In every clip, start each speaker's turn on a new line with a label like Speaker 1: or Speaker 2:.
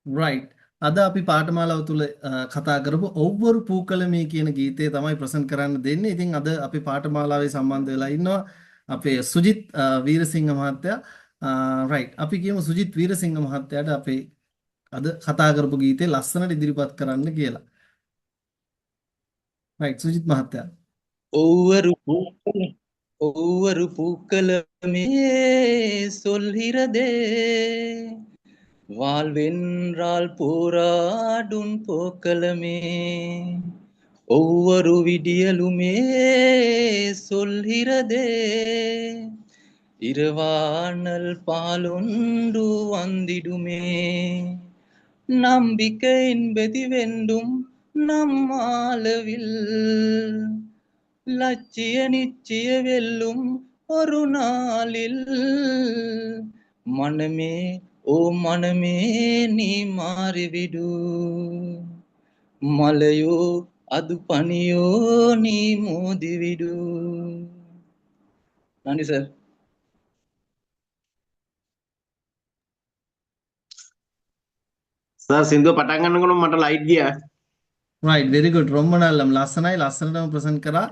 Speaker 1: Right. අද අපි පාඨමාලාව තුළ කතා කරපු ඔව්වරු පූකලමේ කියන ගීතය තමයි ප්‍රසන්ට් කරන්න දෙන්නේ. ඉතින් අද අපි පාඨමාලාවේ සම්බන්ධ වෙලා ඉන්නවා අපේ සුජිත් වීරසිංහ මහත්තයා. රයිට්. අපි කියමු සුජිත් වීරසිංහ මහත්තයාට අපේ අද කතා කරපු ගීතේ ලස්සනට ඉදිරිපත් කරන්න කියලා. රයිට් සුජිත් මහත්තයා.
Speaker 2: ஒவ்வொரு பூக்களும் ஒவ்வொரு பூக்களுமே சொல்கிறதே வாழ்வென்றால் போராடும் போக்களமே ஒவ்வொரு விடியலுமே சொல்கிறதே இரவானல் பாலொன்று வந்திடுமே நம்பிக்கை என்பது வெண்டும் நம்மாளவில் லட்சிய நிச்சய வெல்லும் ஒரு நாளில் மனமே ஓ மனமே நீ மாறிவிடு மலையோ அது பனியோ நீ மோதிவிடு நன்றி சார்.
Speaker 3: සර් සින්දුව පටන් ගන්නකොටම මට ලයිට් ගියා.
Speaker 1: රයිට් වෙරි ගුඩ්. රොම්බ නල්ලම් ලස්සනයි ලස්සනටම ප්‍රසන්ට් කරා.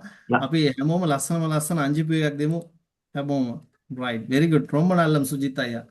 Speaker 1: අපි හැමෝම ලස්සනම ලස්සන අංජිපු එකක් දෙමු හැමෝම. රයිට් වෙරි ගුඩ්. රොම්බ නල්ලම් සුජිත් අයියා.